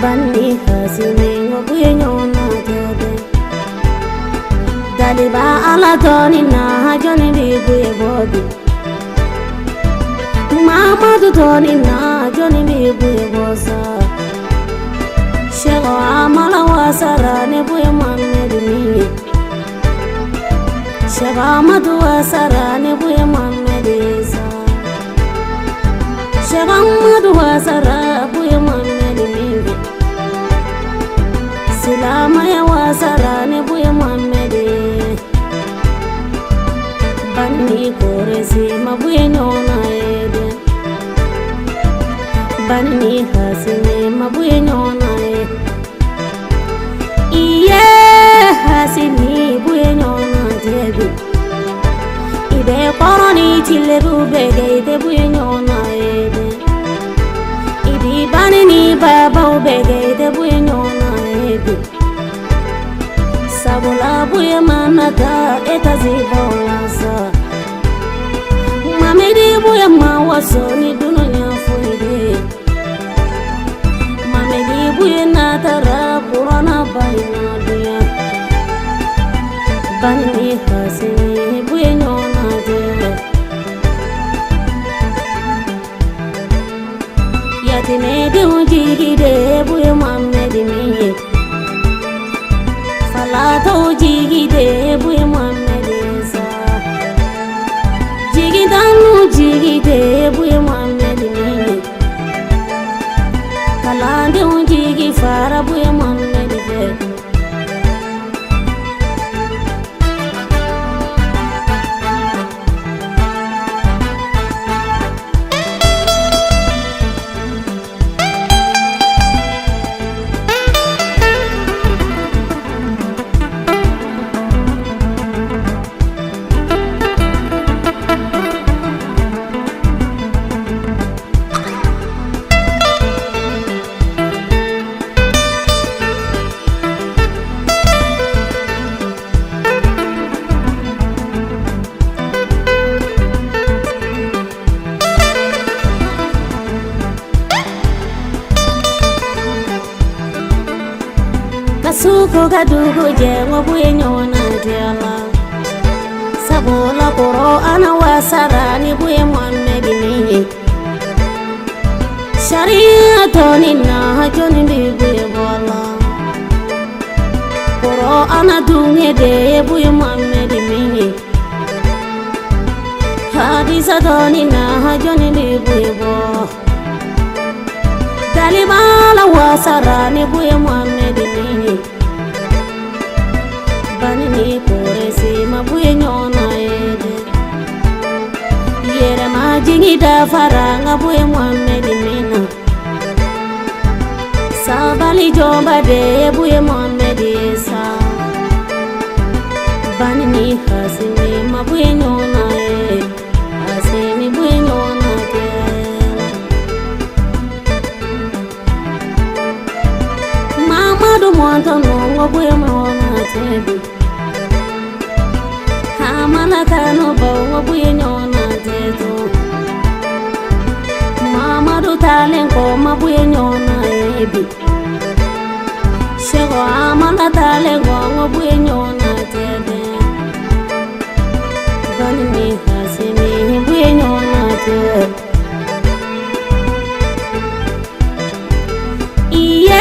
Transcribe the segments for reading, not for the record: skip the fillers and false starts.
Bani hasini ngobuye nyona tebe Daliba ala toni na hajoni bibuye bobi Mamadu toni na hajoni bibuye bosa Shego amala wasara ne buye Muhammad miye Shego amadu wasara ne buye Muhammad isa Shego amadu wasara buye Muhammad miye Silama ya wasara ne buye Muhammad Bani koresi mabuye nyona ede Bani hasini mabuye nyona ede Iye hasini buye nyona tebi Ibe koroni chilebu bege ide buye nyona ede Ibi bani ni baba ubege ide buye nyona ede Sabula buye manata eta zibolasa Mamedi buye mawaso ni duno nyafuide Mamedi buye natara purana baina duya Bani hasini buye nyona jere Yatine de ujigide buye Muhammadi miye Falata ujigide buye Muhammadi isa Jigidanu jigide buye Muhammadi miye Kalande ujigi fara buye Muhammadi be Kasuko kadugo jengo buye nyona jela Sabola koro ana wasara ni buye Muhammad miye Sharia toni na hajoni bibuye bola Koro ana dunge de buye Muhammad miye Hadisa toni na hajoni bibuye bola Dalibala wasara ni buye Muhammad miye Bani ni koresi mabuye nyona ede Yere majingi da faranga buye Muhammad mina Sabali jomba de buye Muhammad isa Bani ni hasini mabuye nyona ede Hasini buye nyona kela Mamadu mwanta nongo buye nyona tebi Hamala kano bawa buye nyona teto Mamadu talenko mabuye nyona ebi Shego amala talenko mabuye nyona tebe Bani ni hasini buye nyona tebe Iye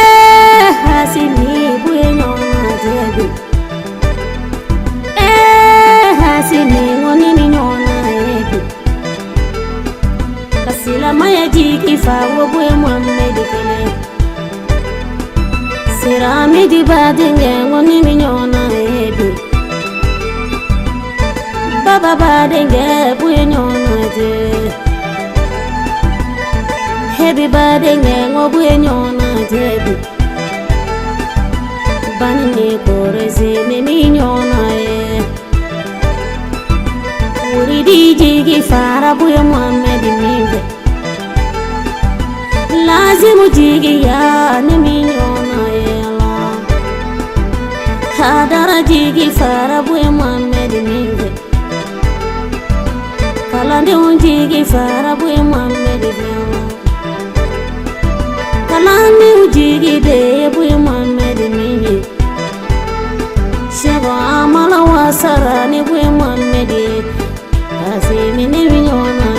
hasini buye nyona tebe Hasini ngoni ni nyona ebi Kasila maya jiki fawo buye Muhammad kele Sirami di badenge ngoni ni nyona ebi Baba badenge buye nyona je Hebi badenge ngo buye nyona jebi Bani ni koresi ni nyona Uridi jigi fara buye Muhammad miye Lazimu jigi ya ni minyona yela Hadara jigi fara buye Muhammad miye Kalande unjigi fara buye Muhammad yela Kalande jigi de buye Muhammad minye Shego amala wasara ni buye Muhammad Asimi ni minyona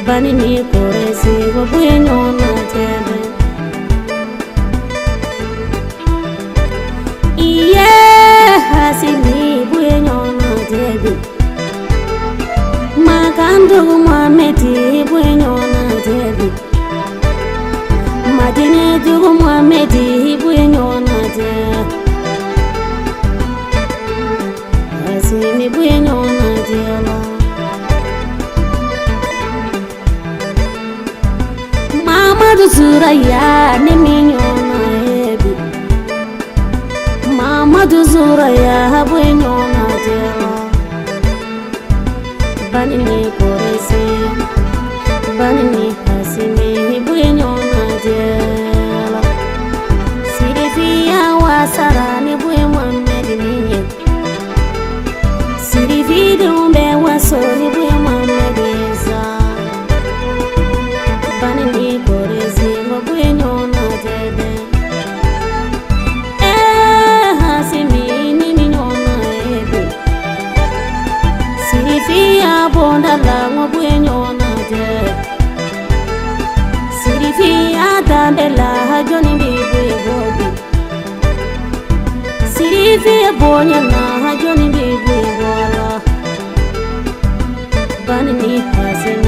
Bani ni koresi buye nyona tebe Iye asimi buye nyona tebe Makandu Muhammad buye nyona tebe Madine dugu Muhammad buye nyona tebe Asimi buye nyona tebe Mamadu Suraya ne minyona ebi Mamadu Suraya buye nyona tebe Bani ni koresi Bani ni Asimi buye nyona tebe Sirifiya wasara ni buye Muhammad minye Sirifi dumbe waso ni buye Muhammad isa Bani ni koresi buye nyona tebe Asimi ni minyona ebe Sirifiya bonda la buye nyona tebe Sirifiya dandela joni buye bobi Sirifiya bonya na joni buye bola Bani ni Asimi